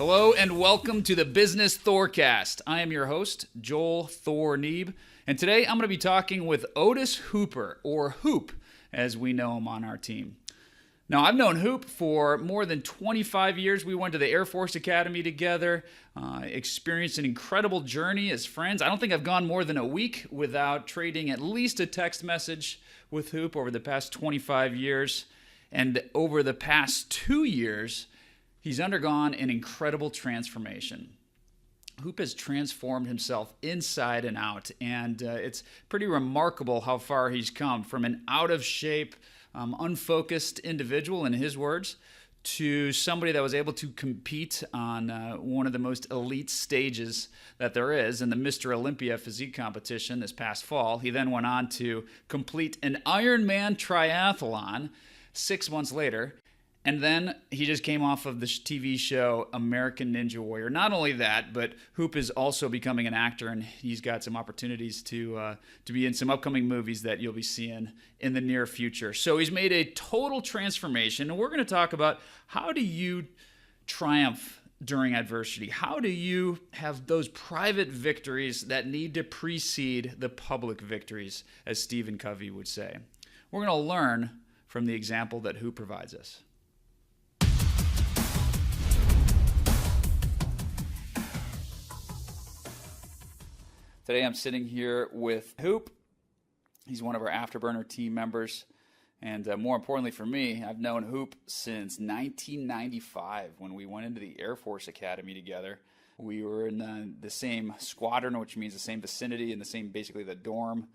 Hello and welcome to the Business Thorcast. I am your host, Joel Thor Neeb, and today I'm going to be talking with Otis Hooper, or Hoop, as we know him on our team. Now, I've known Hoop for more than 25 years. We went to the Air Force Academy together, experienced an incredible journey as friends. I don't think I've gone more than a week without trading at least a text message with Hoop over the past 25 years. And over the past 2 years, he's undergone an incredible transformation. Hoop has transformed himself inside and out, and it's pretty remarkable how far he's come from an out-of-shape, unfocused individual, in his words, to somebody that was able to compete on one of the most elite stages that there is in the Mr. Olympia physique competition this past fall. He then went on to complete an Ironman triathlon 6 months later. And then he just came off of the TV show American Ninja Warrior. Not only that, but Hoop is also becoming an actor, and he's got some opportunities to be in some upcoming movies that you'll be seeing in the near future. So he's made a total transformation, and we're going to talk about how do you triumph during adversity? How do you have those private victories that need to precede the public victories, as Stephen Covey would say? We're going to learn from the example that Hoop provides us. Today I'm sitting here with Hoop. He's one of our Afterburner team members. And more importantly for me, I've known Hoop since 1995 when we went into the Air Force Academy together. We were in the same squadron, which means the same vicinity and the same, basically the dorm,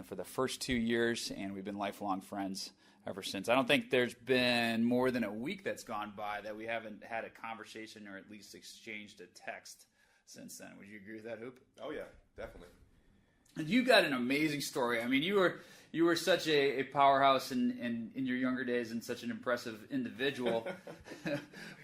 for the first 2 years. And we've been lifelong friends ever since. I don't think there's been more than a week that's gone by that we haven't had a conversation or at least exchanged a text since then. Would you agree with that, Hoop? Oh yeah, definitely. And you got an amazing story. I mean, you were such a powerhouse in your younger days and such an impressive individual.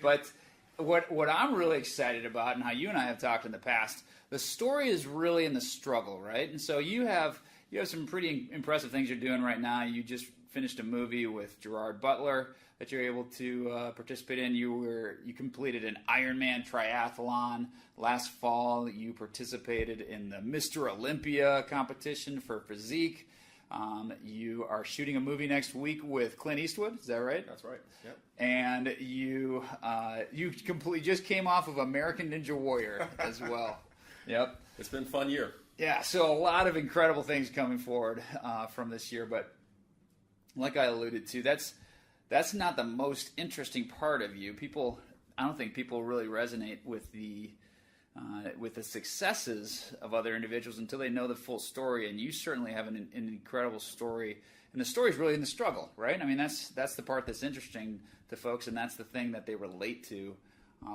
But what I'm really excited about, and how you and I have talked in the past, the story is really in the struggle, right? And so you have some pretty impressive things you're doing right now. You just finished a movie with Gerard Butler that you're able to participate in. You completed an Ironman triathlon last fall. You participated in the Mr. Olympia competition for physique. You are shooting a movie next week with Clint Eastwood. Is that right? That's right. Yep. And you just came off of American Ninja Warrior as well. Yep. It's been a fun year. Yeah. So a lot of incredible things coming forward from this year, but like I alluded to, that's not the most interesting part of you. I don't think people really resonate with the successes of other individuals until they know the full story. And you certainly have an incredible story, and the story is really in the struggle, right? I mean, that's the part that's interesting to folks, and that's the thing that they relate to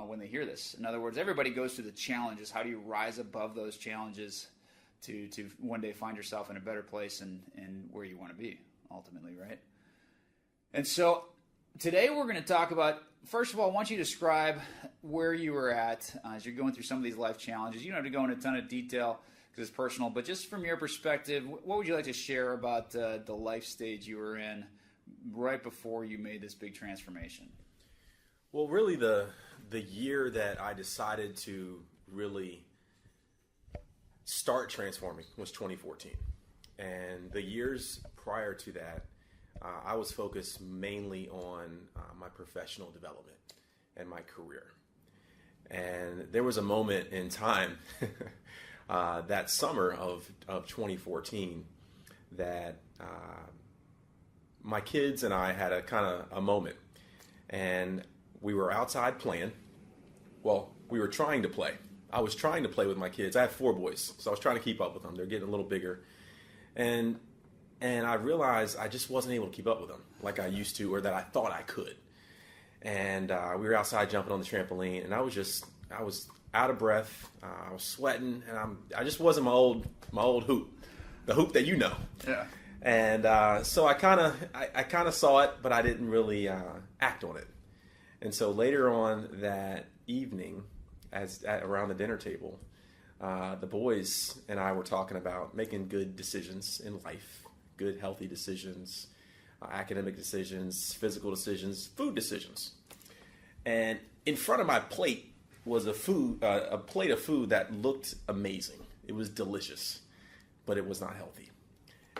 when they hear this. In other words, everybody goes through the challenges. How do you rise above those challenges to one day find yourself in a better place and where you want to be ultimately, right? And so today we're going to talk about, first of all, I want you to describe where you were at as you're going through some of these life challenges. You don't have to go into a ton of detail because it's personal, but just from your perspective, what would you like to share about the life stage you were in right before you made this big transformation? Well, really the year that I decided to really start transforming was 2014. And the years prior to that, I was focused mainly on my professional development and my career. And there was a moment in time that summer of 2014 that my kids and I had a kind of a moment. And we were outside playing. Well, we were trying to play. I was trying to play with my kids. I have 4 boys, so I was trying to keep up with them. They're getting a little bigger. And I realized I just wasn't able to keep up with them like I used to, or that I thought I could. And we were outside jumping on the trampoline, and I was out of breath. I was sweating, and I just wasn't my old Hoop, the Hoop that you know. Yeah. And so I kind of saw it, but I didn't really act on it. And so later on that evening, around the dinner table, the boys and I were talking about making good decisions in life, good healthy decisions, academic decisions, physical decisions, food decisions. And in front of my plate was a plate of food that looked amazing. It was delicious, but it was not healthy.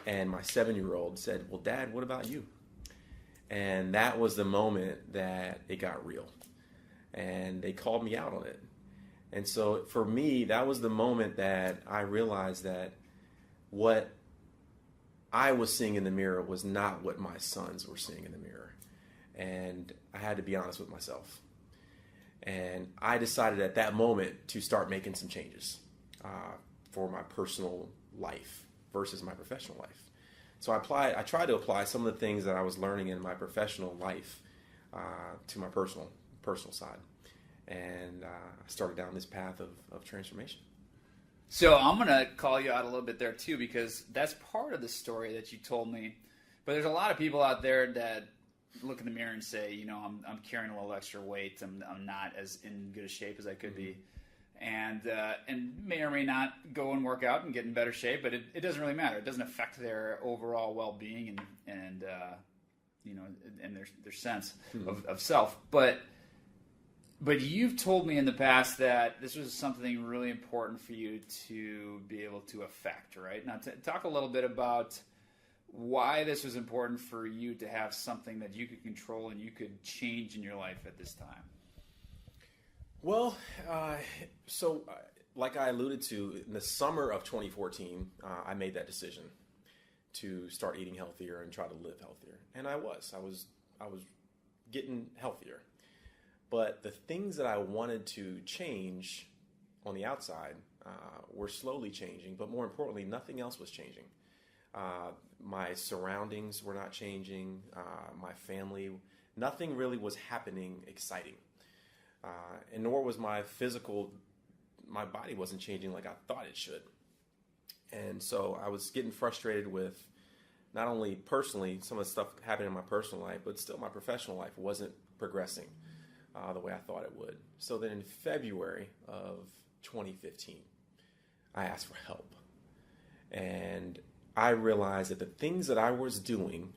And my 7-year-old said, "Well, Dad, what about you?" And that was the moment that it got real. And they called me out on it. And so for me, that was the moment that I realized that what I was seeing in the mirror was not what my sons were seeing in the mirror. And I had to be honest with myself. And I decided at that moment to start making some changes for my personal life versus my professional life. So I tried to apply some of the things that I was learning in my professional life to my personal side. And I started down this path of transformation. So I'm going to call you out a little bit there too, because that's part of the story that you told me. But there's a lot of people out there that look in the mirror and say, you know, I'm carrying a little extra weight. I'm not as in good a shape as I could be. And may or may not go and work out and get in better shape, but it doesn't really matter. It doesn't affect their overall well-being and you know, and their sense of self. But you've told me in the past that this was something really important for you to be able to affect, right? Now, talk a little bit about why this was important for you to have something that you could control and you could change in your life at this time. Well, like I alluded to, in the summer of 2014, I made that decision to start eating healthier and try to live healthier. And I was getting healthier. But the things that I wanted to change on the outside were slowly changing, but more importantly, nothing else was changing. My surroundings were not changing. My family, nothing really was happening exciting. And nor was my body wasn't changing like I thought it should. And so I was getting frustrated with not only personally, some of the stuff happening in my personal life, but still my professional life wasn't progressing the way I thought it would. So then in February of 2015, I asked for help. And I realized that the things that I was doing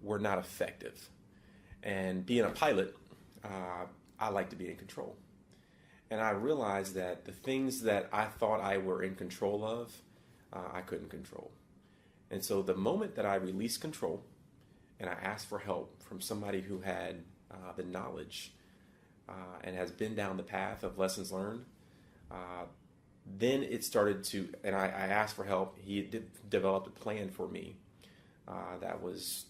were not effective. And being a pilot, I like to be in control. And I realized that the things that I thought I were in control of, I couldn't control. And so the moment that I released control and I asked for help from somebody who had the knowledge and has been down the path of lessons learned, then it started to, and I asked for help. He developed a plan for me that was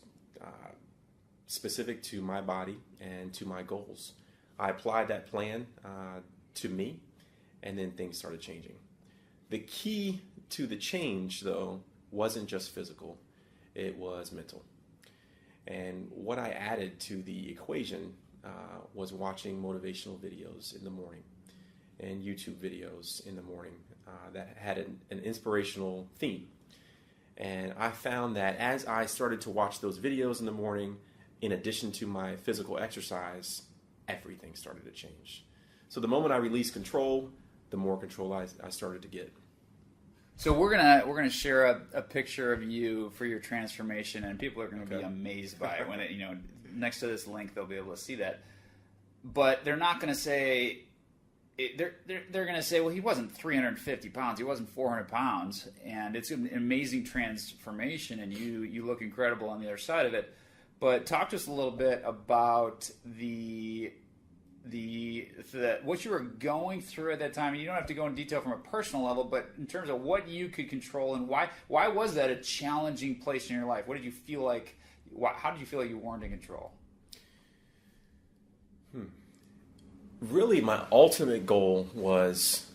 specific to my body and to my goals. I applied that plan to me, and then things started changing. The key to the change, though, wasn't just physical. It was mental. And what I added to the equation was watching motivational videos in the morning and YouTube videos in the morning that had an inspirational theme. And I found that as I started to watch those videos in the morning, in addition to my physical exercise, everything started to change. So the moment I released control, the more control I started to get. So we're gonna share a picture of you for your transformation, and people are gonna be amazed by it when it, next to this link they'll be able to see that. But they're not gonna say they're gonna say, well, he wasn't 350 pounds, he wasn't 400 pounds, and it's an amazing transformation, and you look incredible on the other side of it. But talk to us a little bit about what you were going through at that time. You don't have to go in detail from a personal level, but in terms of what you could control and why was that a challenging place in your life? What did you feel like? How did you feel like you weren't in control? Really, my ultimate goal was,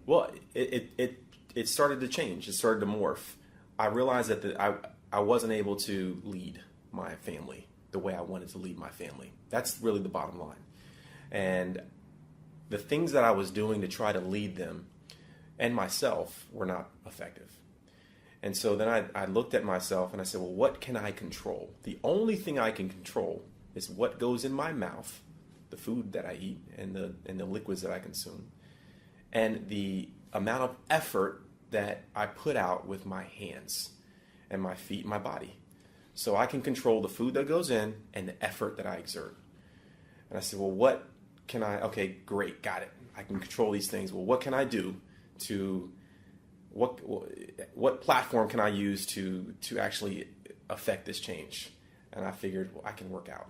well, it started to change. It started to morph. I realized that I wasn't able to lead my family the way I wanted to lead my family. That's really the bottom line. And the things that I was doing to try to lead them and myself were not effective. And so then I looked at myself and I said, well, what can I control? The only thing I can control is what goes in my mouth, the food that I eat and the liquids that I consume, and the amount of effort that I put out with my hands and my feet and my body. So I can control the food that goes in and the effort that I exert. And I said, well, what okay, great, got it. I can control these things. Well, what can I do to, what platform can I use to actually affect this change? And I figured, well, I can work out.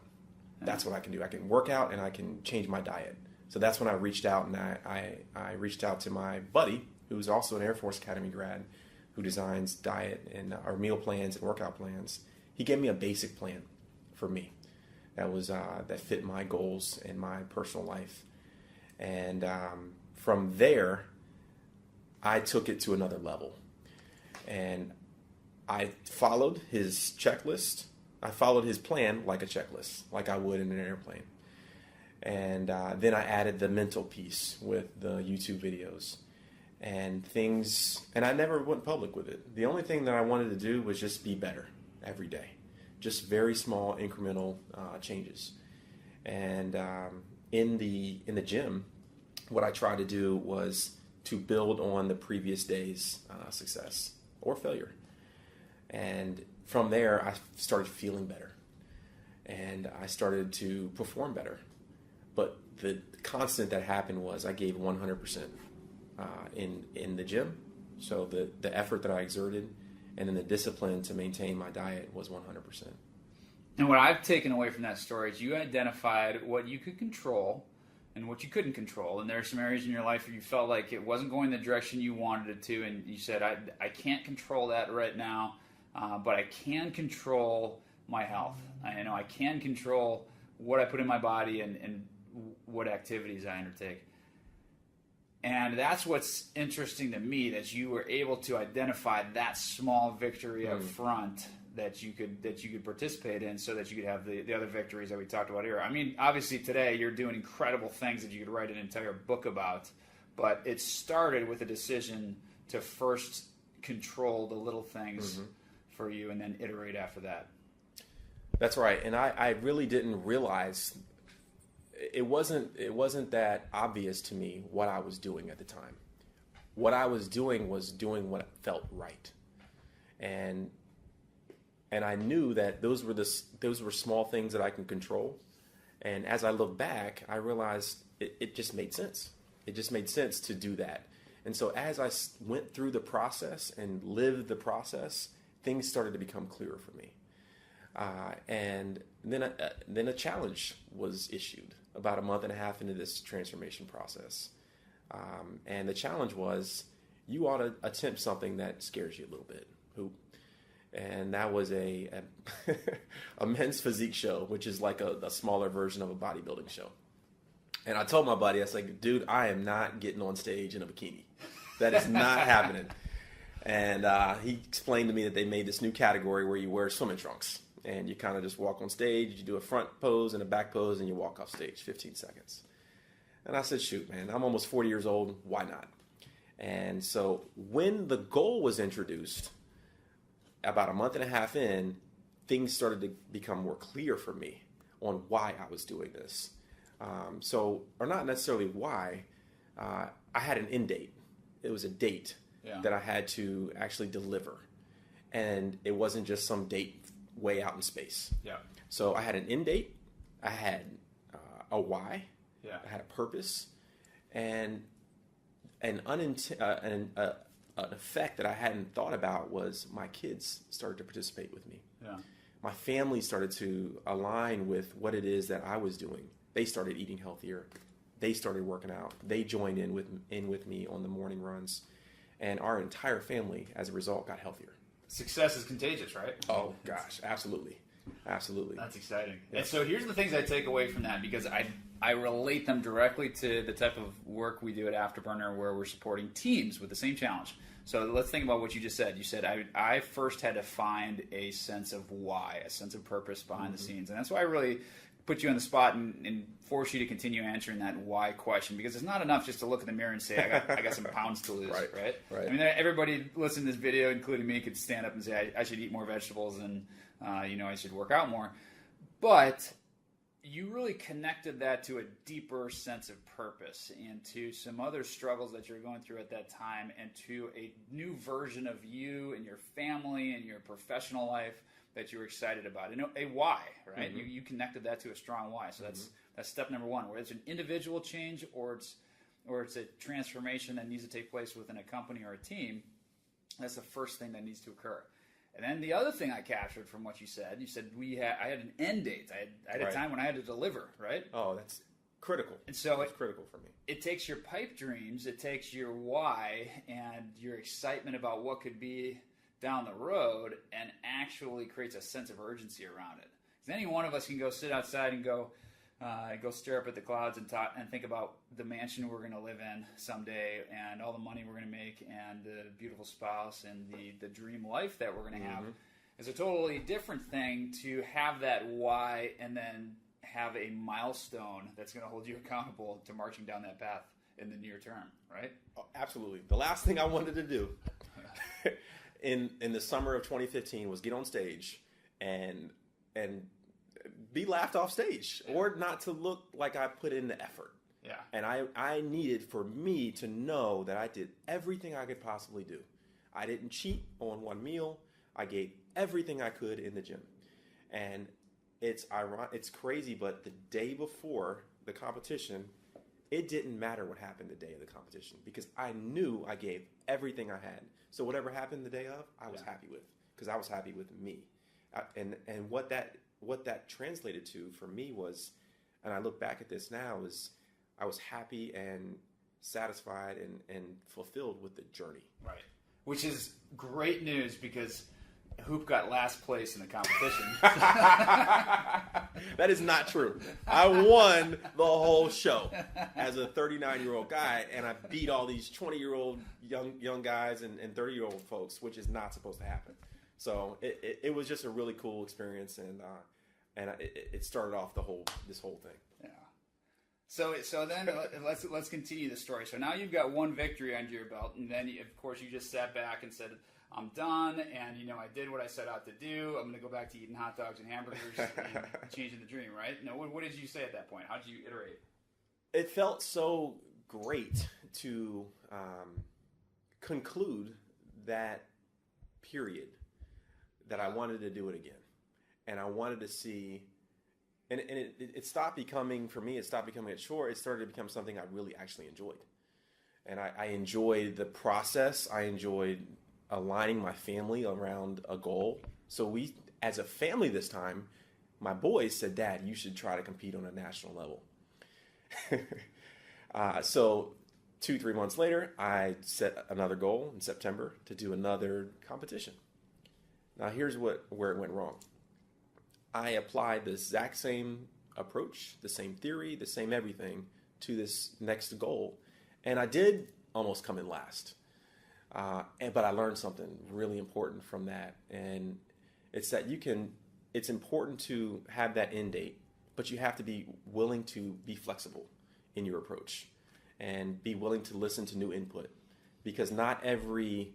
That's what I can do. I can work out and I can change my diet. So that's when I reached out, and I reached out to my buddy, who's also an Air Force Academy grad, who designs diet and or meal plans and workout plans. He gave me a basic plan for me that fit my goals and my personal life. And from there, I took it to another level. And I followed his checklist. I followed his plan like a checklist, like I would in an airplane. And then I added the mental piece with the YouTube videos and things. And I never went public with it. The only thing that I wanted to do was just be better every day. Just very small incremental changes. And in the gym, what I tried to do was to build on the previous day's success or failure. And from there, I started feeling better. And I started to perform better. But the constant that happened was I gave 100% in the gym. So the effort that I exerted and then the discipline to maintain my diet was 100%. And what I've taken away from that story is you identified what you could control and what you couldn't control. And there are some areas in your life where you felt like it wasn't going the direction you wanted it to. And you said, I can't control that right now, but I can control my health. I can control what I put in my body and what activities I undertake. And that's what's interesting to me, that you were able to identify that small victory up front that you could participate in, so that you could have the other victories that we talked about here. I mean, obviously today you're doing incredible things that you could write an entire book about, but it started with a decision to first control the little things for you and then iterate after that. That's right. And I really didn't realize it wasn't that obvious to me what I was doing at the time. What I was doing what felt right. And I knew that those were small things that I can control. And as I look back, I realized it just made sense. It just made sense to do that. And so as I went through the process and lived the process, things started to become clearer for me. And then a challenge was issued about a month and a half into this transformation process. And the challenge was, you ought to attempt something that scares you a little bit. Hoop. And that was a men's physique show, which is like a smaller version of a bodybuilding show. And I told my buddy, I was like, dude, I am not getting on stage in a bikini. That is not happening. And he explained to me that they made this new category where you wear swimming trunks. And you kind of just walk on stage, you do a front pose and a back pose, and you walk off stage, 15 seconds. And I said, shoot, man, I'm almost 40 years old. Why not? And so when the goal was introduced, about a month and a half in, things started to become more clear for me on why I was doing this. Or not necessarily why, I had an end date. It was a date that I had to actually deliver. And it wasn't just some date way out in space. Yeah. So I had an end date, I had a why, I had a purpose, and an effect that I hadn't thought about was my kids started to participate with me. Yeah. My family started to align with what it is that I was doing. They started eating healthier. They started working out. They joined in with me on the morning runs, and our entire family, as a result, got healthier. Success is contagious, right? Oh, gosh, absolutely. Absolutely. That's exciting. Yeah. And so here's the things I take away from that, because I relate them directly to the type of work we do at Afterburner, where we're supporting teams with the same challenge. So let's think about what you just said. You said, I first had to find a sense of why, a sense of purpose behind the scenes. And that's why I really put you on the spot and force you to continue answering that why question, because it's not enough just to look in the mirror and say, I got some pounds to lose, right? I mean, everybody listening to this video, including me, could stand up and say, I should eat more vegetables and, I should work out more. But you really connected that to a deeper sense of purpose and to some other struggles that you're going through at that time, and to a new version of you and your family and your professional life that you were excited about, and a why, right? You connected that to a strong why. So that's step number one, where it's an individual change or it's a transformation that needs to take place within a company or a team. That's the first thing that needs to occur. And then the other thing I captured from what you said I had an end date. I had a time when I had to deliver, right? Oh, that's critical. And so it's critical for me. It takes your pipe dreams, it takes your why and your excitement about what could be down the road, and actually creates a sense of urgency around it. Because any one of us can go sit outside and go stare up at the clouds and think about the mansion we're going to live in someday, and all the money we're going to make, and the beautiful spouse, and the dream life that we're going to have. It's a totally different thing to have that why and then have a milestone that's going to hold you accountable to marching down that path in the near term, right? Oh, absolutely. The last thing I wanted to do in the summer of 2015 was get on stage and be laughed off stage, or not to look like I put in the effort. Yeah. And I needed for me to know that I did everything I could possibly do. I didn't cheat on one meal. I gave everything I could in the gym. And it's crazy, but the day before the competition, it didn't matter what happened the day of the competition, because I knew I gave everything I had. So whatever happened the day of, I was happy with, because I was happy with me. And what that translated to for me was, and I look back at this now, is I was happy and satisfied and fulfilled with the journey. Right. Which is great news, because Hoop got last place in the competition. That is not true. I won the whole show as a 39-year-old guy, and I beat all these 20-year-old young guys and 30-year-old folks, which is not supposed to happen. So it was just a really cool experience, and it started off this whole thing. Yeah. So then let's continue the story. So now you've got one victory under your belt, and then of course you just sat back and said, I'm done, and I did what I set out to do. I'm going to go back to eating hot dogs and hamburgers and changing the dream, right? No, what did you say at that point? How did you iterate? It felt so great to conclude that period that I wanted to do it again. And I wanted to see, and it stopped becoming, for me, it stopped becoming a chore. It started to become something I really actually enjoyed. And I enjoyed the process. I enjoyed aligning my family around a goal. So we, as a family this time, my boys said, Dad, you should try to compete on a national level. So 2-3 months later, I set another goal in September to do another competition. Now here's where it went wrong. I applied the exact same approach, the same theory, the same everything to this next goal. And I did almost come in last. But I learned something really important from that. And it's that it's important to have that end date, but you have to be willing to be flexible in your approach and be willing to listen to new input, because not every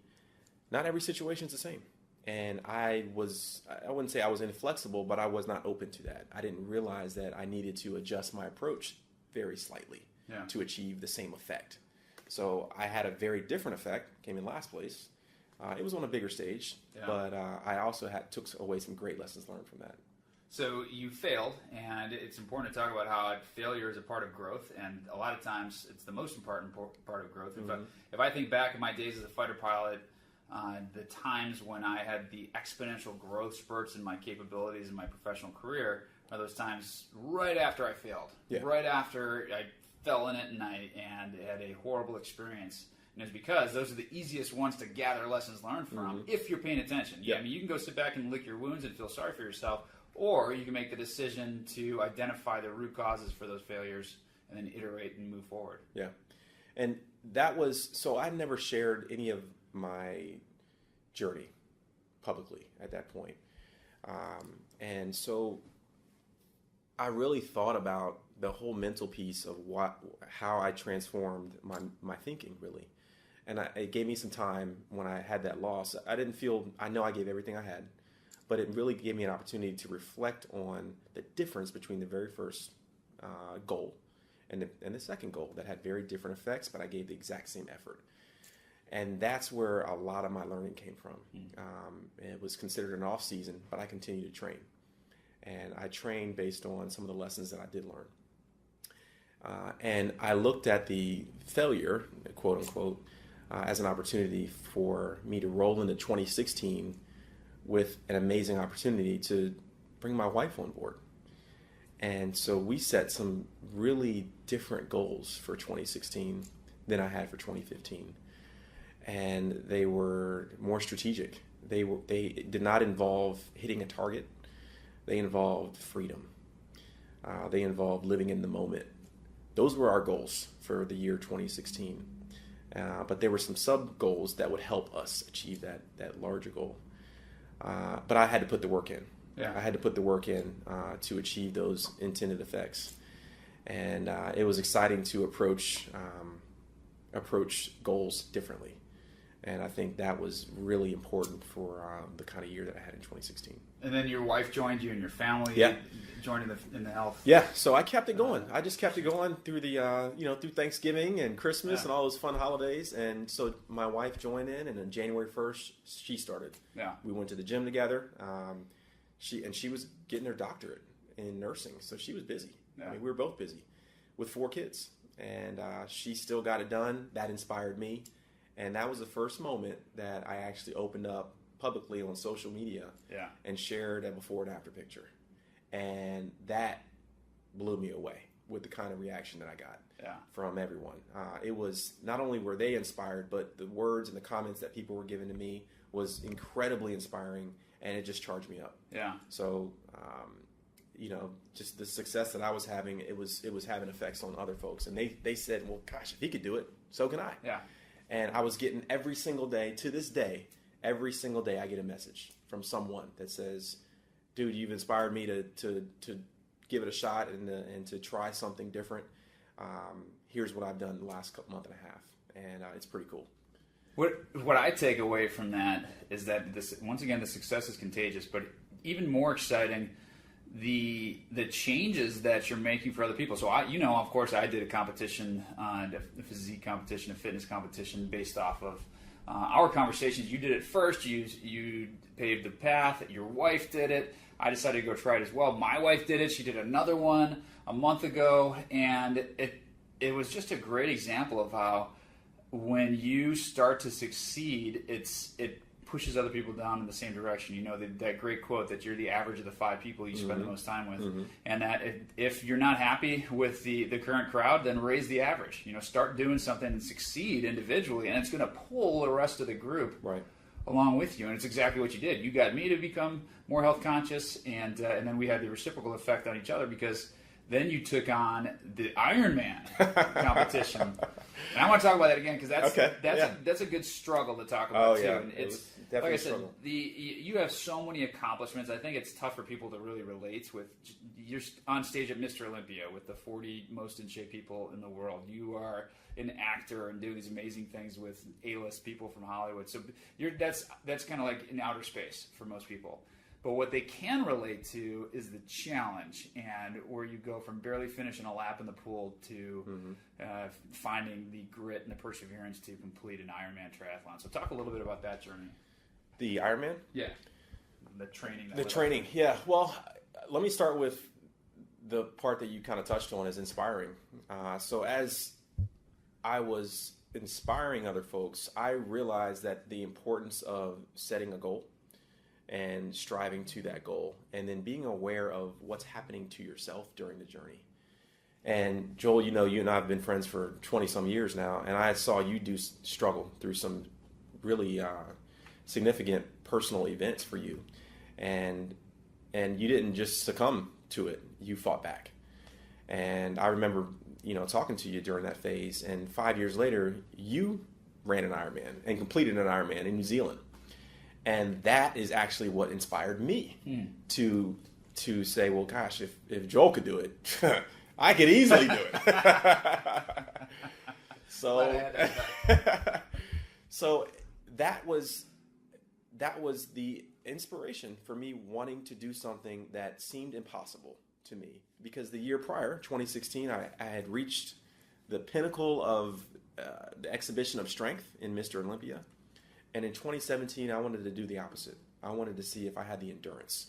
situation is the same. And I wouldn't say I was inflexible, but I was not open to that. I didn't realize that I needed to adjust my approach very slightly to achieve the same effect. So I had a very different effect, came in last place. It was on a bigger stage, but I also took away some great lessons learned from that. So you failed, and it's important to talk about how failure is a part of growth, and a lot of times it's the most important part of growth. Mm-hmm. If I think back in my days as a fighter pilot, the times when I had the exponential growth spurts in my capabilities in my professional career are those times right after I failed, right after I fell in it and had a horrible experience. And it's because those are the easiest ones to gather lessons learned from if you're paying attention. Yeah. I mean, you can go sit back and lick your wounds and feel sorry for yourself, or you can make the decision to identify the root causes for those failures and then iterate and move forward. Yeah. And that was, so I never shared any of my journey publicly at that point. And so I really thought about the whole mental piece of how I transformed my thinking, really. And it gave me some time when I had that loss. I know I gave everything I had, but it really gave me an opportunity to reflect on the difference between the very first goal and the second goal that had very different effects, but I gave the exact same effort. And that's where a lot of my learning came from. It was considered an off season, but I continued to train. And I trained based on some of the lessons that I did learn. And I looked at the failure, quote unquote, as an opportunity for me to roll into 2016 with an amazing opportunity to bring my wife on board. And so we set some really different goals for 2016 than I had for 2015. And they were more strategic. They did not involve hitting a target. They involved freedom. They involved living in the moment. Those were our goals for the year 2016. But there were some sub goals that would help us achieve that larger goal. But I had to put the work in. Yeah. I had to put the work in to achieve those intended effects. And it was exciting to approach goals differently. And I think that was really important for the kind of year that I had in 2016. And then your wife joined you, and your family joined in the health. Yeah, so I kept it going. I just kept it going through the through Thanksgiving and Christmas and all those fun holidays. And so my wife joined in, and on January 1st, she started. Yeah, we went to the gym together. She was getting her doctorate in nursing, so she was busy. Yeah. I mean, we were both busy with 4 kids, and she still got it done. That inspired me. And that was the first moment that I actually opened up publicly on social media and shared a before and after picture. And that blew me away with the kind of reaction that I got from everyone. It was not only were they inspired, but the words and the comments that people were giving to me was incredibly inspiring, and it just charged me up. Yeah. So, just the success that I was having, it was having effects on other folks. And they said, well, gosh, if he could do it, so can I. Yeah. And I was getting every single day, to this day, every single day I get a message from someone that says, dude, you've inspired me to give it a shot and to try something different. Here's what I've done the last month and a half. And it's pretty cool. What I take away from that is that once again, the success is contagious, but even more exciting, the changes that you're making for other people. So of course, I did a competition, a physique competition, a fitness competition based off of our conversations. You did it first. You paved the path. Your wife did it. I decided to go try it as well. My wife did it. She did another one a month ago, and it was just a great example of how when you start to succeed, it pushes other people down in the same direction. That great quote that you're the average of the 5 people you spend the most time with, and that if you're not happy with the current crowd, then raise the average. Start doing something and succeed individually, and it's going to pull the rest of the group along with you. And it's exactly what you did. You got me to become more health conscious, and then we had the reciprocal effect on each other, because then you took on the Ironman competition. And I want to talk about that again, because that's a good struggle to talk about too. And it's like I said, you have so many accomplishments. I think it's tough for people to really relate with. You're on stage at Mr. Olympia with the 40 most in shape people in the world. You are an actor and doing these amazing things with A-list people from Hollywood. So that's kind of like in outer space for most people. But what they can relate to is the challenge, and where you go from barely finishing a lap in the pool to finding the grit and the perseverance to complete an Ironman triathlon. So talk a little bit about that journey. The Ironman? Yeah. The training. Yeah. Well, let me start with the part that you kind of touched on, is inspiring. So as I was inspiring other folks, I realized that the importance of setting a goal and striving to that goal, and then being aware of what's happening to yourself during the journey. And Joel, you and I have been friends for 20 some years now, and I saw you struggle through some really significant personal events for you, and you didn't just succumb to it, you fought back. And I remember talking to you during that phase, and 5 years later you ran an Ironman and completed an Ironman in New Zealand. And that is actually what inspired me to say, well, gosh, if Joel could do it, I could easily do it. So that was the inspiration for me wanting to do something that seemed impossible to me. Because the year prior, 2016, I had reached the pinnacle of the exhibition of strength in Mr. Olympia. And in 2017, I wanted to do the opposite. I wanted to see if I had the endurance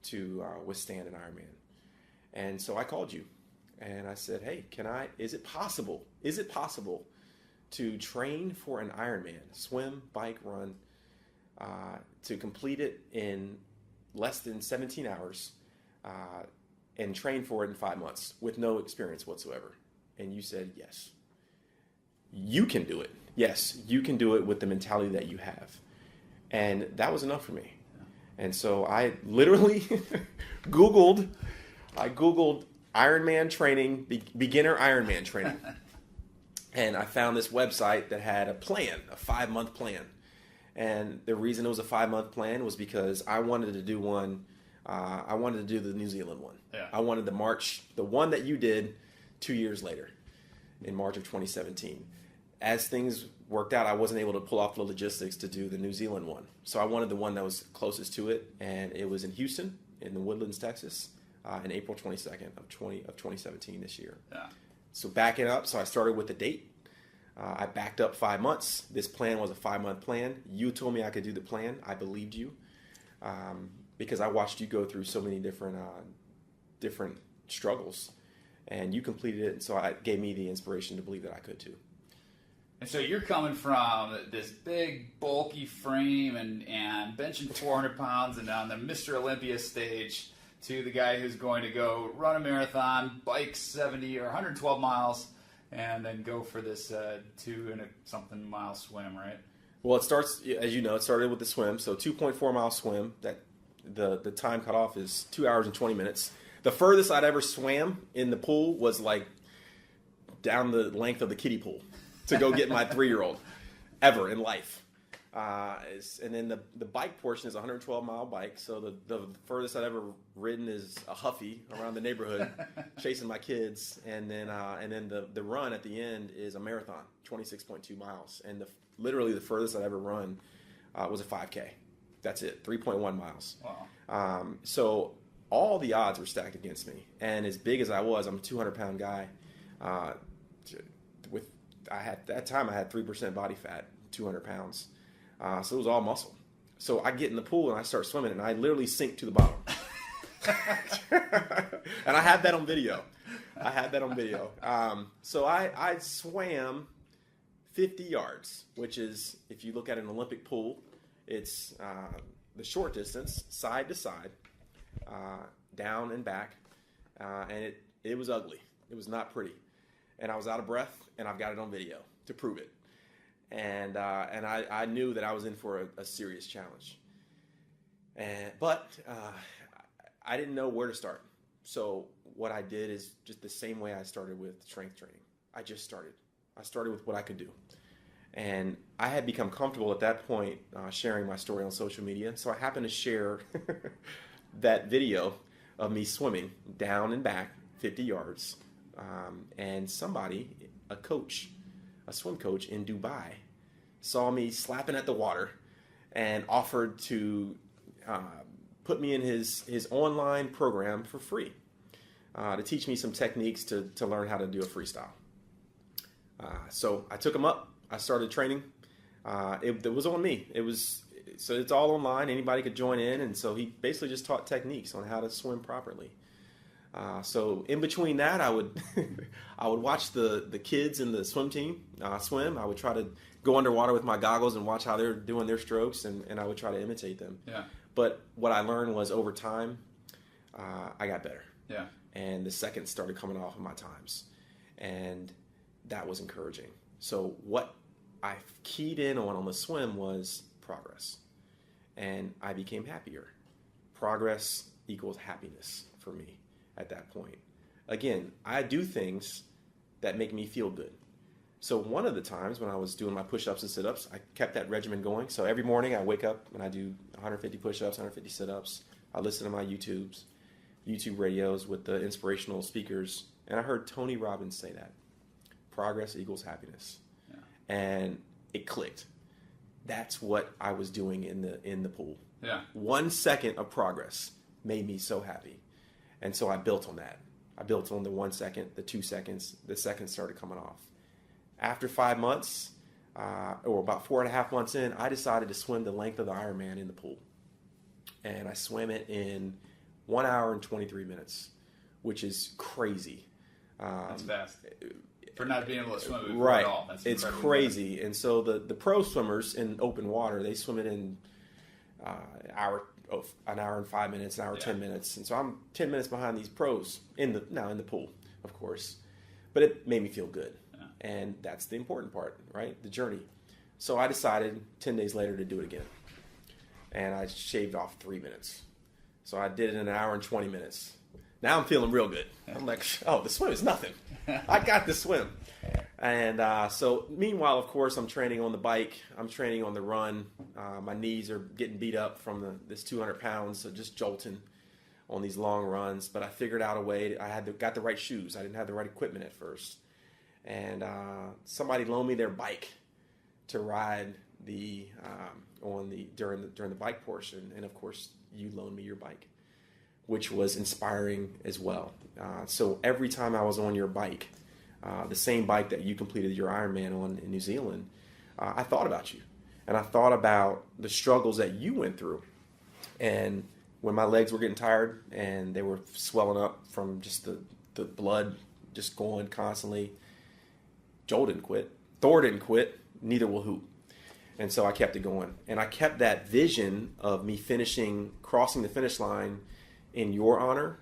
to withstand an Ironman. And so I called you and I said, hey, is it possible to train for an Ironman, swim, bike, run, to complete it in less than 17 hours and train for it in 5 months with no experience whatsoever? And you said, yes, you can do it. Yes, you can do it with the mentality that you have. And that was enough for me. And so I literally Googled Ironman training, beginner Ironman training. And I found this website that had a plan, a 5-month plan. And the reason it was a 5-month plan was because I wanted to do one. I wanted to do the New Zealand one. Yeah. I wanted the one that you did 2 years later in March of 2017. As things worked out, I wasn't able to pull off the logistics to do the New Zealand one. So I wanted the one that was closest to it, and it was in Houston, in the Woodlands, Texas, in April 22nd of 2017 this year. Yeah. So backing up, so I started with the date. I backed up 5 months. This plan was a 5-month plan. You told me I could do the plan. I believed you because I watched you go through so many different struggles, and you completed it. And so it gave me the inspiration to believe that I could too. And so you're coming from this big, bulky frame and benching 400 pounds and on the Mr. Olympia stage to the guy who's going to go run a marathon, bike 70 or 112 miles, and then go for this 2-and-something mile swim, right? Well, it starts, as you know, it started with the swim. So 2.4 mile swim. That the time cutoff is 2 hours and 20 minutes. The furthest I'd ever swam in the pool was like down the length of the kiddie pool to go get my 3-year-old ever in life. And then the bike portion is a 112-mile bike. So the furthest I've ever ridden is a Huffy around the neighborhood, chasing my kids. And then the run at the end is a marathon, 26.2 miles. And literally the furthest I've ever run was a 5K. That's it, 3.1 miles. Wow. So all the odds were stacked against me. And as big as I was, I'm a 200-pound guy. At that time I had 3% body fat, 200 pounds. So it was all muscle. So I get in the pool and I start swimming and I literally sink to the bottom. And I had that on video. So I swam 50 yards, which is, if you look at an Olympic pool, it's the short distance, side to side, down and back. And it was ugly. It was not pretty. And I was out of breath, and I've got it on video to prove it. And I knew that I was in for a serious challenge. But I didn't know where to start. So what I did is just the same way I started with strength training. I just started. I started with what I could do. And I had become comfortable at that point sharing my story on social media. So I happened to share that video of me swimming down and back 50 yards. And somebody, a swim coach in Dubai, saw me slapping at the water and offered to put me in his online program for free to teach me some techniques to learn how to do a freestyle. So I took him up. I started training. It was on me. So it's all online. Anybody could join in. And so he basically just taught techniques on how to swim properly. So in between that, I would watch the kids in the swim team swim. I would try to go underwater with my goggles and watch how they're doing their strokes, and I would try to imitate them. Yeah. But what I learned was over time, I got better. Yeah. And the seconds started coming off of my times, and that was encouraging. So what I keyed in on the swim was progress, and I became happier. Progress equals happiness for me. At that point, again, I do things that make me feel good. So one of the times when I was doing my push-ups and sit-ups, I kept that regimen going. So every morning I wake up and I do 150 push-ups, 150 sit-ups. I listen to my YouTube radios with the inspirational speakers, and I heard Tony Robbins say that progress equals happiness. Yeah. And it clicked. That's what I was doing in the pool. Yeah. 1 second of progress made me so happy. And so I built on that. I built on the 1 second, the 2 seconds, the seconds started coming off. After 5 months, or about 4.5 months in, I decided to swim the length of the Ironman in the pool. And I swam it in 1 hour and 23 minutes, which is crazy. That's fast. For not being able to swim it right. at all. That's it's crazy. Fast. And so the pro swimmers in open water, they swim it in an hour and 5 minutes, an hour 10 minutes. And so I'm 10 minutes behind these pros in the pool, of course. But it made me feel good. Yeah. And that's the important part, right? The journey. So I decided 10 days later to do it again. And I shaved off 3 minutes. So I did it in an hour and 20 minutes. Now I'm feeling real good. I'm like, oh, the swim is nothing. I got the swim. And so meanwhile, of course, I'm training on the bike. I'm training on the run. My knees are getting beat up from this 200 pounds, so just jolting on these long runs. But I figured out a way. Got the right shoes. I didn't have the right equipment at first. And somebody loaned me their bike to ride during the bike portion. And of course, you loaned me your bike, which was inspiring as well. So every time I was on your bike, the same bike that you completed your Ironman on in New Zealand, I thought about you. And I thought about the struggles that you went through. And when my legs were getting tired and they were swelling up from just the blood just going constantly, Joel didn't quit. Thor didn't quit. Neither will Hoop. And so I kept it going. And I kept that vision of me crossing the finish line in your honor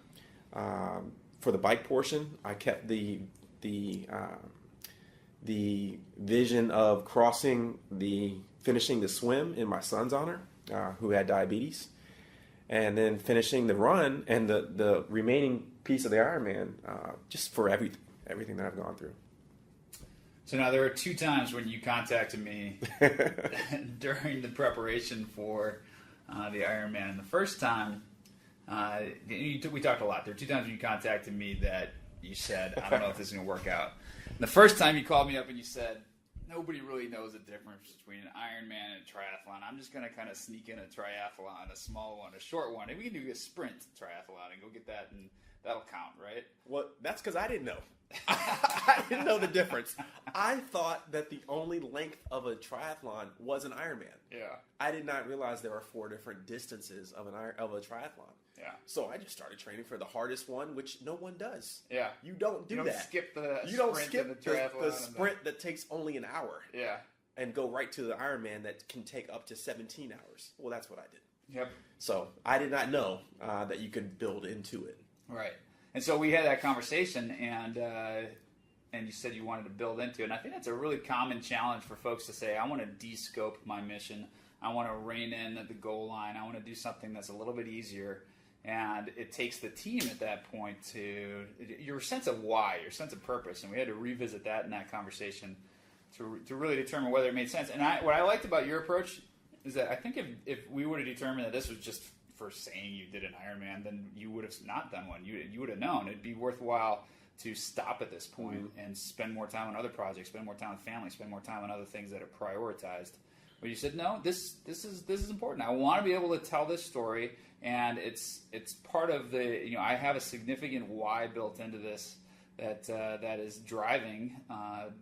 for the bike portion. I kept the vision of finishing the swim in my son's honor, who had diabetes, and then finishing the run and the remaining piece of the Ironman, just for everything that I've gone through. So now there are 2 times when you contacted me during the preparation for the Ironman. The first time, we talked a lot. There are 2 times when you contacted me that you said, I don't know if this is going to work out. The first time you called me up and you said, nobody really knows the difference between an Ironman and a triathlon. I'm just going to kind of sneak in a triathlon, a small one, a short one. And we can do a sprint triathlon and go get that, and that'll count, right? Well, that's because I didn't know. I didn't know the difference. I thought that the only length of a triathlon was an Ironman. Yeah. I did not realize there are 4 different distances of a triathlon. Yeah. So I just started training for the hardest one, which no one does. Yeah. You don't do that. Skip you don't skip the sprint that takes only an hour. Yeah. And go right to the Ironman that can take up to 17 hours. Well, that's what I did. Yep. So I did not know that you could build into it. Right. And so we had that conversation, and you said you wanted to build into it. And I think that's a really common challenge for folks to say, I want to de-scope my mission. I want to rein in at the goal line. I want to do something that's a little bit easier. And it takes the team at that point to your sense of why, your sense of purpose. And we had to revisit that in that conversation to really determine whether it made sense. And what I liked about your approach is that I think if we would have determined that this was just for saying you did an Ironman, then you would have not done one. You would have known it'd be worthwhile to stop at this point and spend more time on other projects, spend more time with family, spend more time on other things that are prioritized. But you said, no, this is important. I want to be able to tell this story, and it's part of the, I have a significant why built into this that is driving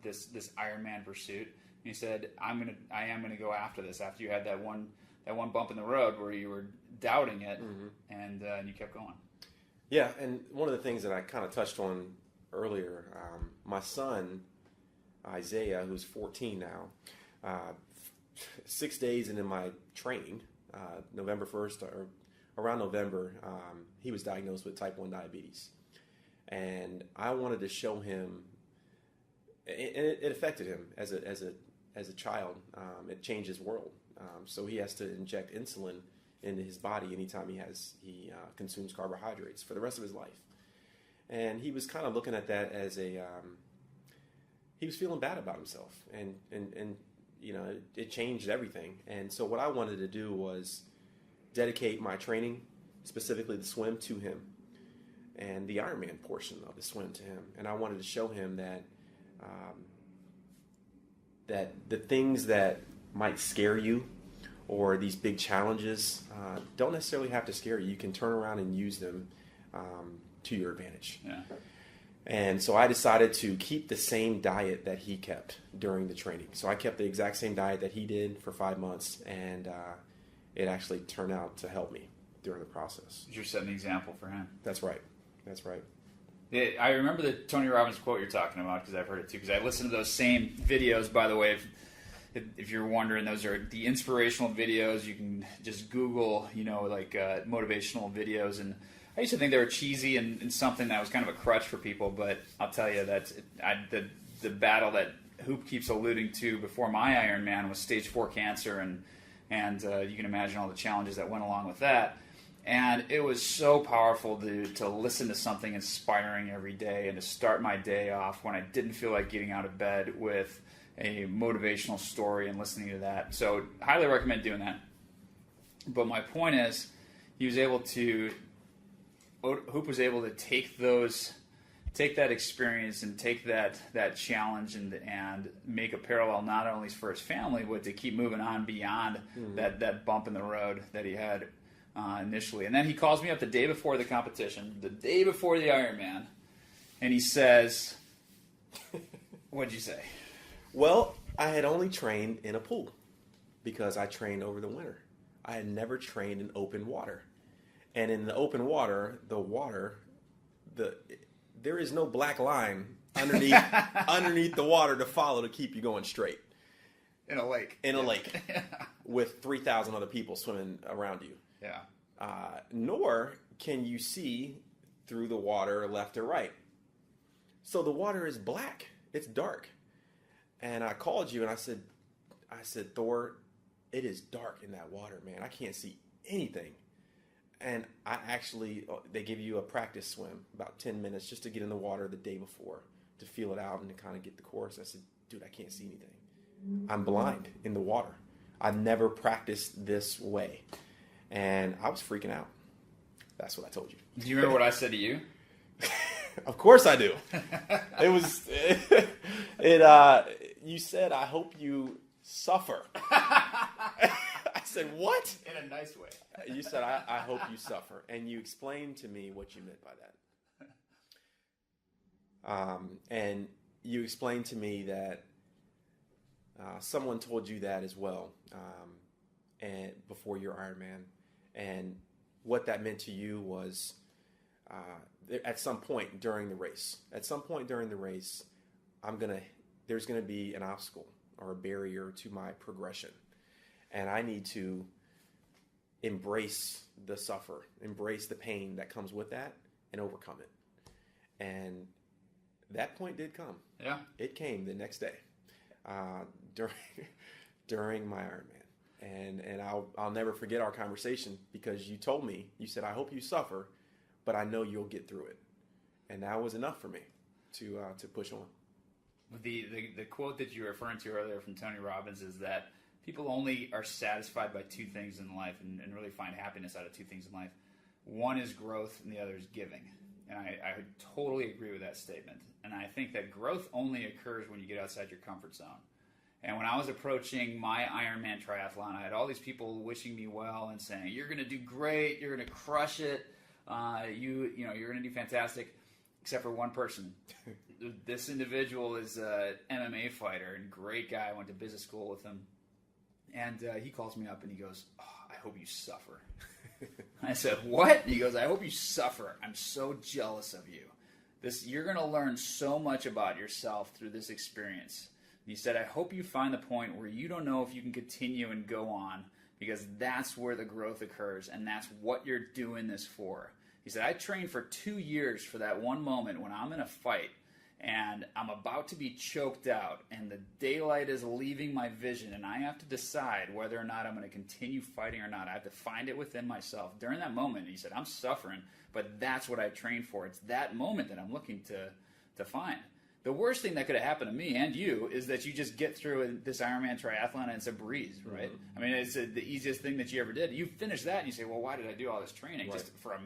this Ironman pursuit. And you said, I am gonna go after this. After you had that one bump in the road where you were doubting it, and you kept going. Yeah, and one of the things that I kind of touched on earlier, my son Isaiah, who's 14 now, 6 days into my training, November 1st or around November, he was diagnosed with type 1 diabetes, and I wanted to show him, and it affected him as a child. It changed his world. So he has to inject insulin into his body anytime he consumes carbohydrates for the rest of his life. And he was kind of looking at that as he was feeling bad about himself, and it changed everything. And so what I wanted to do was dedicate my training, specifically the swim, to him, and the Ironman portion of the swim to him. And I wanted to show him that that the things that might scare you, or these big challenges, don't necessarily have to scare you. You can turn around and use them to your advantage. Yeah. And so I decided to keep the same diet that he kept during the training. So I kept the exact same diet that he did for 5 months, and it actually turned out to help me during the process. You're setting an example for him. That's right. That's right. I remember the Tony Robbins quote you're talking about because I've heard it too. Because I listened to those same videos, by the way. If you're wondering, those are the inspirational videos. You can just Google, motivational videos. And I used to think they were cheesy and something that was kind of a crutch for people. But I'll tell you that the battle that Hoop keeps alluding to before my Ironman was stage 4 cancer, and you can imagine all the challenges that went along with that. And it was so powerful to listen to something inspiring every day and to start my day off when I didn't feel like getting out of bed with a motivational story and listening to that. So highly recommend doing that. But my point is, Hoop was able to take that experience and take that challenge and make a parallel not only for his family, but to keep moving on beyond that bump in the road that he had initially. And then he calls me up the day before the competition, the day before the Ironman, and he says, what'd you say? Well, I had only trained in a pool because I trained over the winter. I had never trained in open water. And in the open water, there is no black line underneath the water to follow to keep you going straight. In a lake. In a lake with 3,000 other people swimming around you. Yeah. Nor can you see through the water left or right. So the water is black. It's dark. And I called you and I said, Thor, it is dark in that water, man. I can't see anything. And they give you a practice swim, about 10 minutes, just to get in the water the day before, to feel it out and to kind of get the course. I said, dude, I can't see anything. I'm blind in the water. I've never practiced this way. And I was freaking out. That's what I told you. Do you remember what I said to you? Of course I do. You said, I hope you suffer. I said, what? In a nice way. You said, I hope you suffer. And you explained to me what you meant by that. And you explained to me that someone told you that as well and before your Ironman. And what that meant to you was at some point during the race, there's going to be an obstacle or a barrier to my progression. And I need to embrace the suffer, embrace the pain that comes with that, and overcome it. And that point did come. Yeah. It came the next day during my Ironman. And I'll never forget our conversation because you told me, you said, I hope you suffer, but I know you'll get through it. And that was enough for me to push on. The quote that you were referring to earlier from Tony Robbins is that people only are satisfied by two things in life and really find happiness out of two things in life. One is growth and the other is giving. And I totally agree with that statement. And I think that growth only occurs when you get outside your comfort zone. And when I was approaching my Ironman triathlon, I had all these people wishing me well and saying, you're going to do great, you're going to crush it, you're going to do fantastic, except for one person. This individual is an MMA fighter and great guy. I went to business school with him. And he calls me up and he goes, I hope you suffer. I said, what? And he goes, I hope you suffer. I'm so jealous of you. You're going to learn so much about yourself through this experience. And he said, I hope you find the point where you don't know if you can continue and go on because that's where the growth occurs and that's what you're doing this for. He said, I trained for 2 years for that one moment when I'm in a fight and I'm about to be choked out and the daylight is leaving my vision and I have to decide whether or not I'm going to continue fighting or not. I have to find it within myself. During that moment, he said, I'm suffering, but that's what I trained for. It's that moment that I'm looking to find. The worst thing that could have happened to me and you is that you just get through this Ironman triathlon and it's a breeze, right? Mm-hmm. I mean, it's the easiest thing that you ever did. You finish that and you say, well, why did I do all this training just for a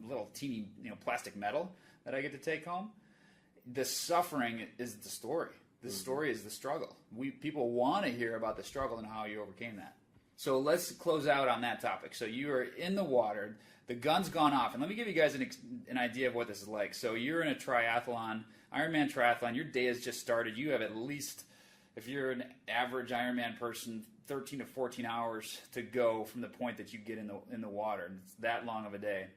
little teeny plastic medal that I get to take home? The suffering is the story. The story is the struggle. People want to hear about the struggle and how you overcame that. So let's close out on that topic. So you are in the water, the gun's gone off, and let me give you guys an idea of what this is like. So you're in a triathlon, Ironman triathlon. Your day has just started. You have at least, if you're an average Ironman person, 13 to 14 hours to go from the point that you get in the water. It's that long of a day.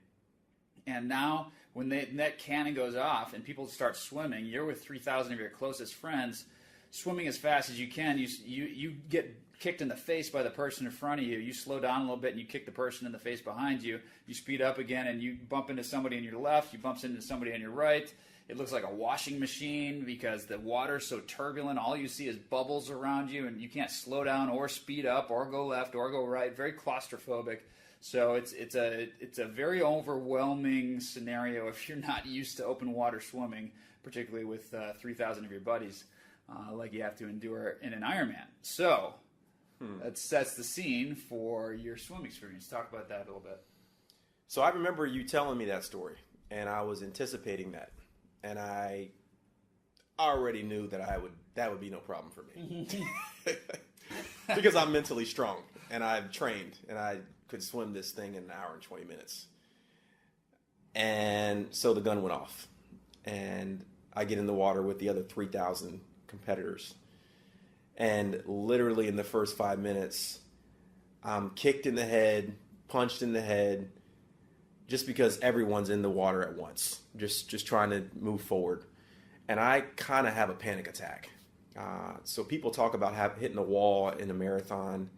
And now, when that cannon goes off and people start swimming, you're with 3,000 of your closest friends, swimming as fast as you can. You get kicked in the face by the person in front of you. You slow down a little bit and you kick the person in the face behind you. You speed up again and you bump into somebody on your left. You bump into somebody on your right. It looks like a washing machine because the water's so turbulent. All you see is bubbles around you, and you can't slow down or speed up or go left or go right. Very claustrophobic. So it's a very overwhelming scenario if you're not used to open water swimming, particularly with 3,000 of your buddies, like you have to endure in an Ironman. So that sets the scene for your swim experience. Talk about that a little bit. So I remember you telling me that story, and I was anticipating that. And I already knew that would be no problem for me because I'm mentally strong and I've trained and I could swim this thing in an hour and 20 minutes. And so the gun went off and I get in the water with the other 3,000 competitors. And literally in the first 5 minutes, I'm kicked in the head, punched in the head, just because everyone's in the water at once, just trying to move forward. And I kind of have a panic attack. So people talk about hitting a wall in a marathon.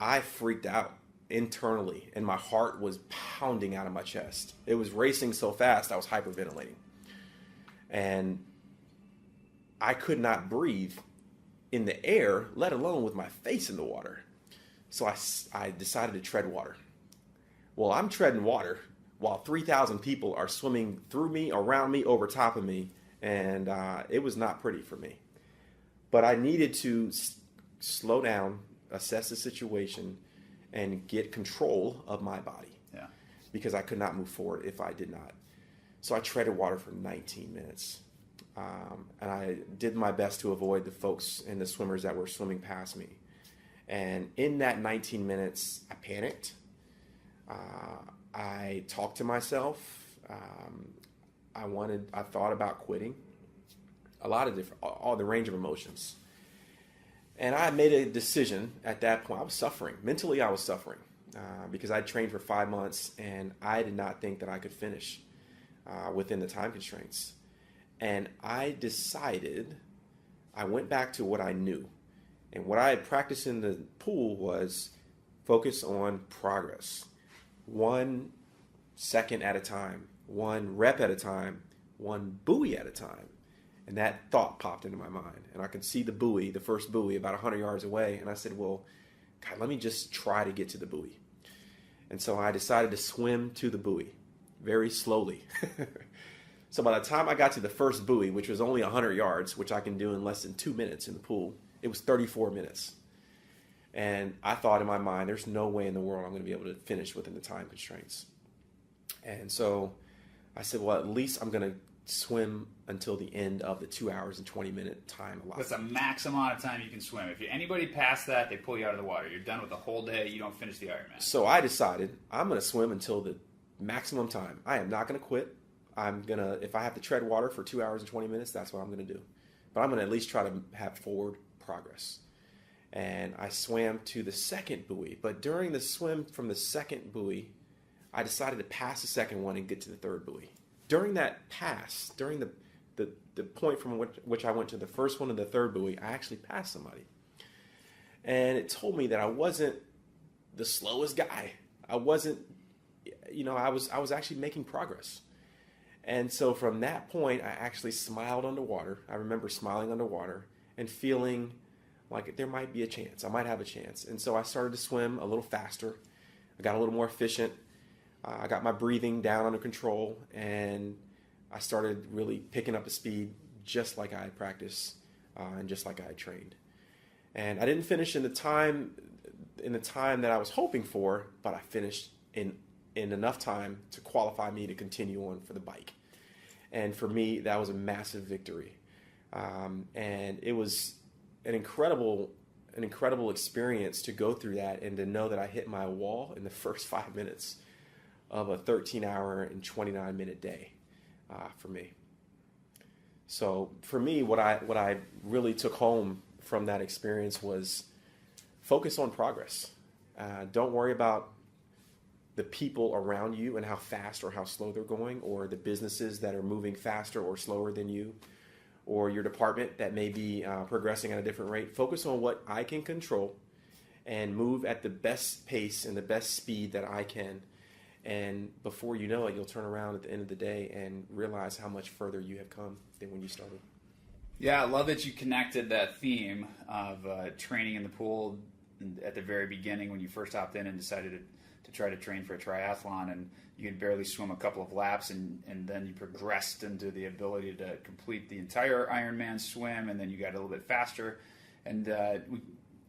I freaked out internally, and my heart was pounding out of my chest. It was racing so fast, I was hyperventilating. And I could not breathe in the air, let alone with my face in the water. So I decided to tread water. Well, I'm treading water while 3,000 people are swimming through me, around me, over top of me, and it was not pretty for me. But I needed to slow down, assess the situation, and get control of my body. Yeah. Because I could not move forward if I did not. So I treaded water for 19 minutes. And I did my best to avoid the folks and the swimmers that were swimming past me. And in that 19 minutes, I panicked. I talked to myself. I thought about quitting. A lot of all the range of emotions. And I made a decision at that point. I was suffering. Mentally, I was suffering because I'd trained for 5 months and I did not think that I could finish within the time constraints. And I decided, I went back to what I knew. And what I had practiced in the pool was focus on progress. 1 second at a time, 1 rep at a time, 1 buoy at a time. And that thought popped into my mind. And I could see the buoy, the first buoy, about 100 yards away. And I said, well, God, let me just try to get to the buoy. And so I decided to swim to the buoy very slowly. So by the time I got to the first buoy, which was only 100 yards, which I can do in less than 2 minutes in the pool, it was 34 minutes. And I thought in my mind, there's no way in the world I'm going to be able to finish within the time constraints. And so I said, well, at least I'm going to swim until the end of the 2 hours and 20 minute time allotment. That's the max amount of time you can swim. If anybody past that, they pull you out of the water. You're done with the whole day. You don't finish the Ironman. So I decided I'm going to swim until the maximum time. I am not going to quit. If I have to tread water for 2 hours and 20 minutes, that's what I'm going to do. But I'm going to at least try to have forward progress. And I swam to the second buoy. But during the swim from the second buoy, I decided to pass the second one and get to the third buoy. During that pass, during the point from which I went to the first one and the third buoy, I actually passed somebody. And it told me that I wasn't the slowest guy. I wasn't, I was actually making progress. And so from that point, I actually smiled underwater. I remember smiling underwater and feeling like there might be a chance. I might have a chance. And so I started to swim a little faster. I got a little more efficient. I got my breathing down under control, and I started really picking up the speed just like I had practiced and just like I had trained. And I didn't finish in the time that I was hoping for, but I finished in enough time to qualify me to continue on for the bike. And for me, that was a massive victory. And it was an incredible an incredible experience to go through that and to know that I hit my wall in the first 5 minutes of a 13-hour and 29-minute day for me. So for me, what I really took home from that experience was focus on progress. Don't worry about the people around you and how fast or how slow they're going, or the businesses that are moving faster or slower than you, or your department that may be progressing at a different rate. Focus on what I can control and move at the best pace and the best speed that I can. And before you know it, you'll turn around at the end of the day and realize how much further you have come than when you started. Yeah, I love that you connected that theme of training in the pool at the very beginning when you first hopped in and decided to try to train for a triathlon, and you could barely swim a couple of laps, and then you progressed into the ability to complete the entire Ironman swim, and then you got a little bit faster. And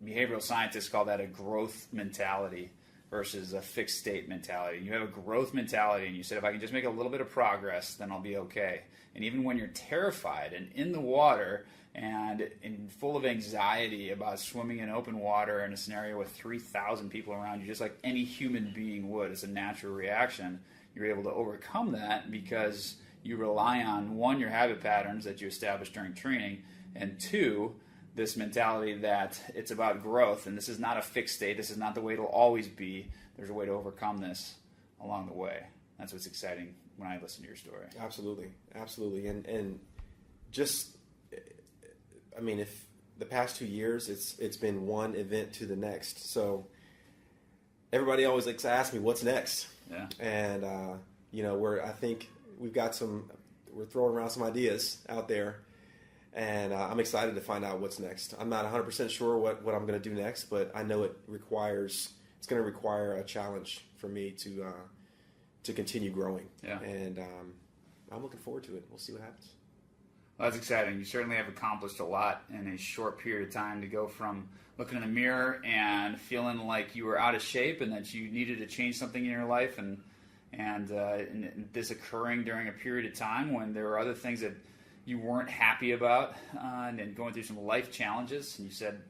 behavioral scientists call that a growth mentality versus a fixed state mentality. You have a growth mentality, and you said, if I can just make a little bit of progress, then I'll be okay. And even when you're terrified and in the water and full of anxiety about swimming in open water in a scenario with 3,000 people around you, just like any human being would, it's a natural reaction, you're able to overcome that because you rely on, one, your habit patterns that you established during training, and two, this mentality that it's about growth, and this is not a fixed state. This is not the way it'll always be. There's a way to overcome this along the way. That's what's exciting when I listen to your story. Absolutely. And just, I mean, if the past 2 years, it's been one event to the next. So everybody always likes to ask me, what's next? Yeah. And, I think we're throwing around some ideas out there. And I'm excited to find out what's next. I'm not 100% sure what I'm going to do next, but I know it's going to require a challenge for me to continue growing. Yeah. And I'm looking forward to it. We'll see what happens. Well, that's exciting. You certainly have accomplished a lot in a short period of time, to go from looking in the mirror and feeling like you were out of shape and that you needed to change something in your life, and this occurring during a period of time when there were other things that you weren't happy about, and then going through some life challenges, and you said,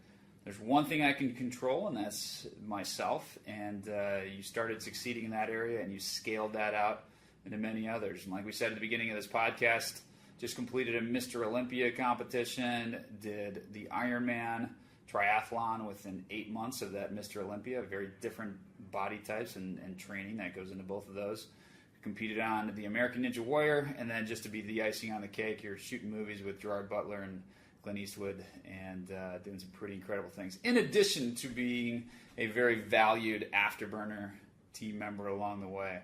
there's one thing I can control, and that's myself, and you started succeeding in that area, and you scaled that out into many others. And like we said at the beginning of this podcast, just completed a Mr. Olympia competition, did the Ironman triathlon within 8 months of that Mr. Olympia, very different body types and training that goes into both of those. Competed on the American Ninja Warrior, and then just to be the icing on the cake, you're shooting movies with Gerard Butler and Clint Eastwood, and doing some pretty incredible things, in addition to being a very valued Afterburner team member along the way.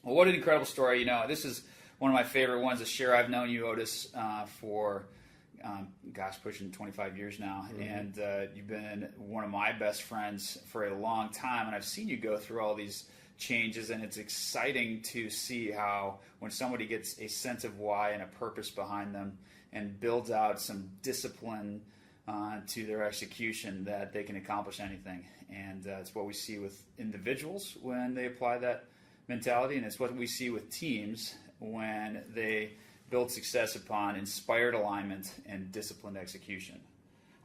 Well, what an incredible story. This is one of my favorite ones to share. I've known you, Otis, for pushing 25 years now, and you've been one of my best friends for a long time, and I've seen you go through all these changes, and it's exciting to see how when somebody gets a sense of why and a purpose behind them and builds out some discipline to their execution, that they can accomplish anything. And it's what we see with individuals when they apply that mentality, and it's what we see with teams when they build success upon inspired alignment and disciplined execution.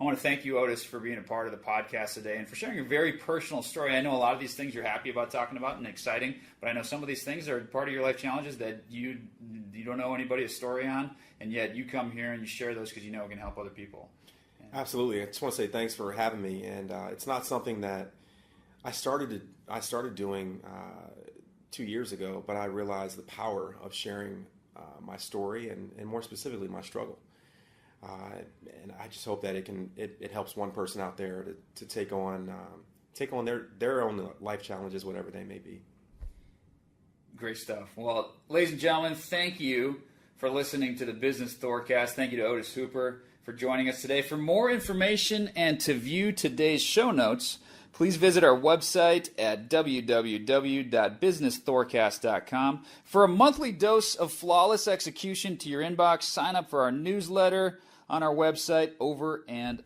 I want to thank you, Otis, for being a part of the podcast today and for sharing a very personal story. I know a lot of these things you're happy about talking about and exciting, but I know some of these things are part of your life challenges that you don't know anybody a story on, and yet you come here and you share those because you know it can help other people. Absolutely. I just want to say thanks for having me. And it's not something that I started doing 2 years ago, but I realized the power of sharing my story and more specifically my struggle. And I just hope that it helps one person out there to take on their own life challenges, whatever they may be. Great stuff. Well, ladies and gentlemen, thank you for listening to the Business Thorcast. Thank you to Otis Hooper for joining us today. For more information and to view today's show notes, please visit our website at www.businessthorcast.com. For a monthly dose of flawless execution to your inbox, sign up for our newsletter on our website. Over and